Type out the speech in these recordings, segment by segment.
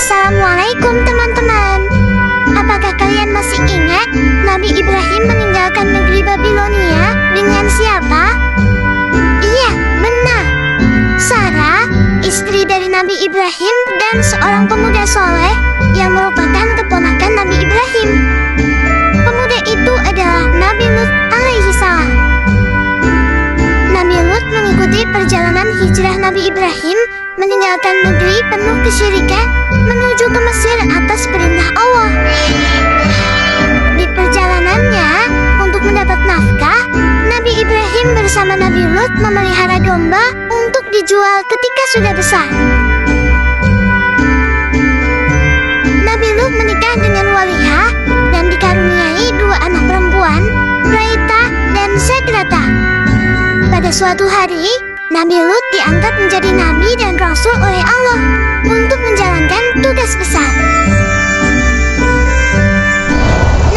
Assalamualaikum teman-teman. Apakah kalian masih ingat Nabi Ibrahim meninggalkan negeri Babilonia dengan siapa? Iya, benar. Sarah, istri dari Nabi Ibrahim dan seorang pemuda soleh yang merupakan keponakan Nabi Ibrahim. Pemuda itu adalah Nabi Lut alaihi salam. Nabi Lut mengikuti perjalanan hijrah Nabi Ibrahim meninggalkan negeri penuh kesyirikan menuju ke Mesir atas perintah Allah. Di perjalanannya untuk mendapat nafkah, Nabi Ibrahim bersama Nabi Lut memelihara domba untuk dijual ketika sudah besar. Nabi Lut menikah dengan Walihah dan dikaruniai dua anak perempuan, Raita dan Segrata. Pada suatu hari, Nabi Lut diangkat menjadi nabi dan rasul oleh Allah untuk menjalankan tugas besar.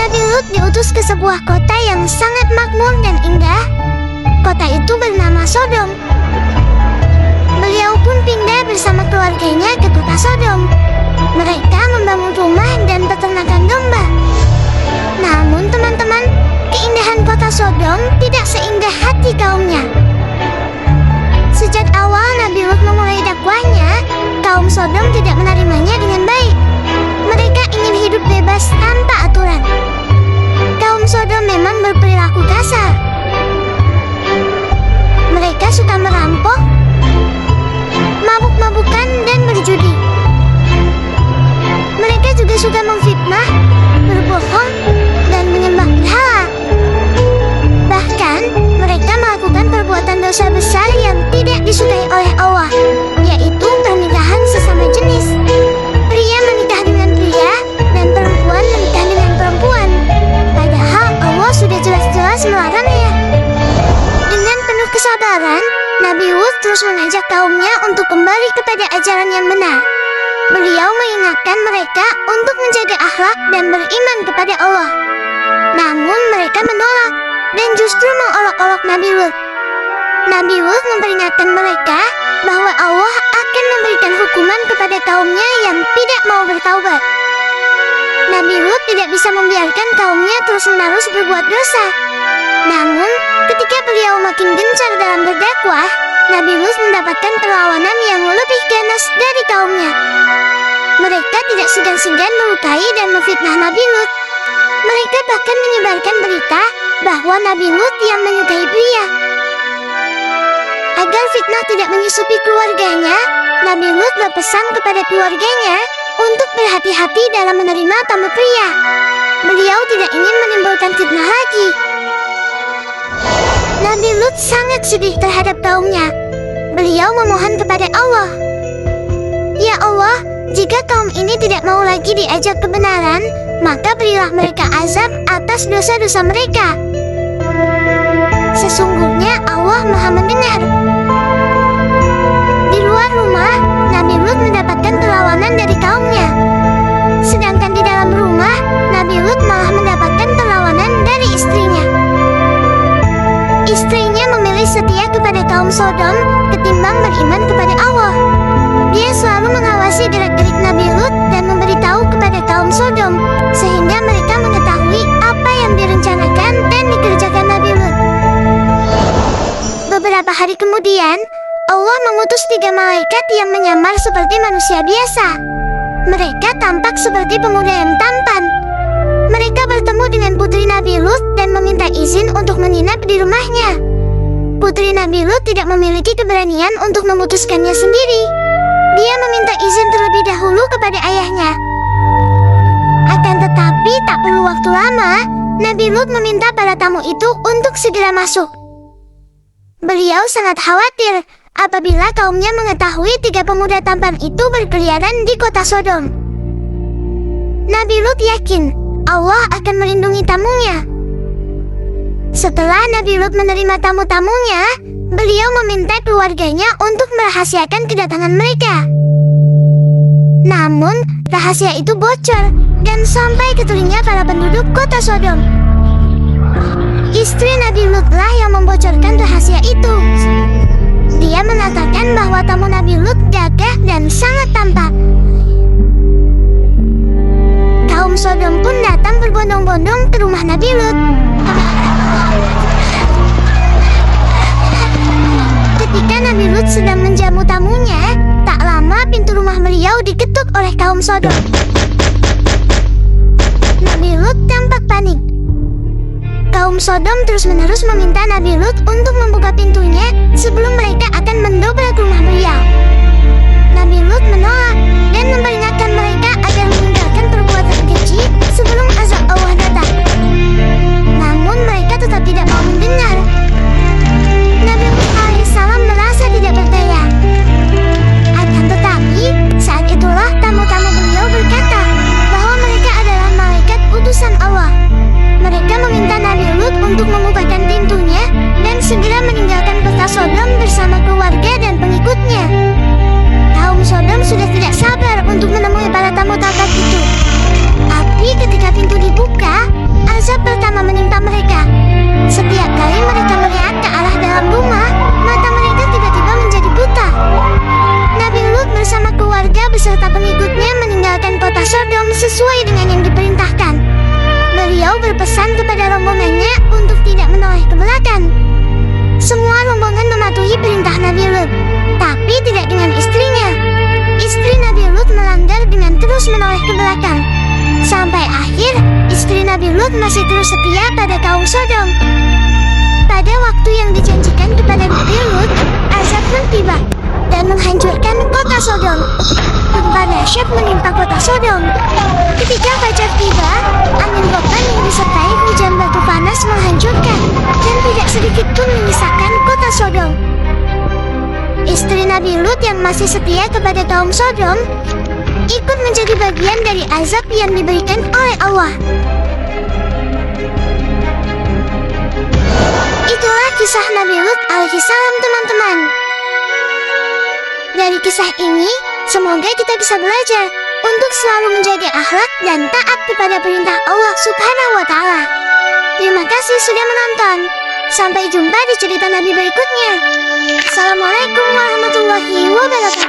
Nabi Lut diutus ke sebuah kota yang sangat makmur dan indah. Kota itu bernama Sodom. Beliau pun pindah bersama keluarganya ke kota Sodom. Mereka membangun rumah dan peternakan domba. Namun teman-teman, keindahan kota Sodom tidak seindah hati kaumnya. Sejak awal Nabi Lut memulai dakwahnya, kaum Sodom tidak menerimanya dengan baik. Mereka ingin hidup bebas tanpa aturan. Kaum Sodom memang berperilaku kasar. Mereka suka merampok, mabuk-mabukan, dan berjudi. Mereka juga suka memfitnah, berbohong, dan menyembah berhala. Bahkan, mereka melakukan perbuatan dosa besar yang tidak disukai oleh Allah, yaitu pernikahan sesama jenis. Pria menikah dengan pria, dan perempuan menikah dengan perempuan. Padahal Allah sudah jelas-jelas melarangnya. Dengan penuh kesabaran, Nabi Lut terus mengajak kaumnya untuk kembali kepada ajaran yang benar. Beliau mengingatkan mereka untuk menjaga akhlak dan beriman kepada Allah. Namun mereka menolak dan justru mengolok-olok Nabi Lut. Nabi Lut memperingatkan mereka bahwa Allah akan memberikan hukuman kepada kaumnya yang tidak mau bertaubat. Nabi Lut tidak bisa membiarkan kaumnya terus-menerus berbuat dosa. Namun, ketika beliau makin gencar dalam berdakwah, Nabi Lut mendapatkan perlawanan yang lebih ganas dari kaumnya. Mereka tidak segan-segan melukai dan memfitnah Nabi Lut. Mereka bahkan menyebarkan berita bahwa Nabi Lut yang menyukai pria. Agar fitnah tidak menyusupi keluarganya, Nabi Lut berpesan kepada keluarganya untuk berhati-hati dalam menerima tamu pria. Beliau tidak ingin menimbulkan fitnah lagi. Nabi Lut sangat sedih terhadap kaumnya. Beliau memohon kepada Allah, "Ya Allah, jika kaum ini tidak mau lagi diajak kebenaran, maka berilah mereka azab atas dosa-dosa mereka. Sesungguhnya Allah Maha Mendengar." Di luar rumah, Nabi Lut mendapatkan perlawanan dari kaumnya. Sedangkan di dalam rumah, Nabi Lut malah mendapatkan perlawanan dari istrinya. Istrinya memilih setia kepada kaum Sodom ketimbang beriman kepada Allah. Dia selalu mengawasi gerak-gerik Nabi Lut dan memberitahu kepada kaum Sodom, sehingga mereka mengetahui apa yang direncanakan dan dikerjakan Nabi Lut. Beberapa hari kemudian, Allah mengutus 3 malaikat yang menyamar seperti manusia biasa. Mereka tampak seperti pemuda yang tampan. Mereka bertemu dengan putri Nabi Lut dan meminta izin untuk menginap di rumahnya. Putri Nabi Lut tidak memiliki keberanian untuk memutuskannya sendiri. Dia meminta izin terlebih dahulu kepada ayahnya. Akan tetapi tak perlu waktu lama, Nabi Lut meminta para tamu itu untuk segera masuk. Beliau sangat khawatir apabila kaumnya mengetahui 3 pemuda tampan itu berkeliaran di kota Sodom. Nabi Lut yakin Allah akan melindungi tamunya. Setelah Nabi Lut menerima tamu-tamunya, beliau meminta keluarganya untuk merahasiakan kedatangan mereka. Namun, rahasia itu bocor dan sampai ke telinga para penduduk kota Sodom. Istri Nabi Lut lah yang membocorkan rahasia itu. Dia mengatakan bahwa tamu Nabi Lut gagah dan sangat tampan. Nabi Lut. Ketika Nabi Lut sedang menjamu tamunya, tak lama pintu rumah beliau diketuk oleh kaum Sodom. Nabi Lut tampak panik. Kaum Sodom terus-menerus meminta Nabi Lut untuk membuka pintunya sebelum mereka akan mendobrak rumah beliau. Nabi Lut menolak dan memperingatkan mereka agar meninggalkan perbuatan keji sebelum azab Allah datang. Namun mereka tetap tidak mau mendengar. Nabi Lut alaihissalam merasa tidak berdaya. Akan tetapi, saat itulah tamu-tamu beliau berkata bahwa mereka adalah malaikat utusan Allah. Mereka meminta Nabi Lut untuk membukakan pintunya dan segera meninggalkan kota Sodom bersama keluarga dan pengikutnya. Kaum Sodom sudah tidak sabar untuk menemui para tamu takat itu. Tapi ketika pintu dibuka, azab pertama menimpa mereka. Setiap kali mereka melihat ke arah dalam rumah, mata mereka tiba-tiba menjadi buta. Nabi Lut bersama keluarga beserta pengikutnya meninggalkan kota Sodom sesuai dengan yang diperintahkan. Beliau berpesan kepada rombongannya untuk tidak menoleh ke belakang. Semua rombongan mematuhi perintah Nabi Lut, tapi tidak dengan istrinya. Istri Nabi Lut melanggar dengan terus menoleh ke belakang. Sampai akhir, istri Nabi Lut masih terus setia pada kaum Sodom. Pada waktu yang dijanjikan kepada Nabi Lut, azab pun tiba dan menghancurkan kota Sodom. Gempa dahsyat menimpa kota Sodom. Ketika fajar tiba, angin topan yang disertai hujan batu panas menghancurkan dan tidak sedikit pun menyisakan kota Sodom. Istri Nabi Lut yang masih setia kepada kaum Sodom ikut menjadi bagian dari azab yang diberikan oleh Allah. Itulah kisah Nabi Lut alaihissalam, teman-teman. Dari kisah ini, semoga kita bisa belajar untuk selalu menjaga akhlak dan taat kepada perintah Allah Subhanahu wa Ta'ala. Terima kasih sudah menonton. Sampai jumpa di cerita Nabi berikutnya. Assalamualaikum warahmatullahi wabarakatuh.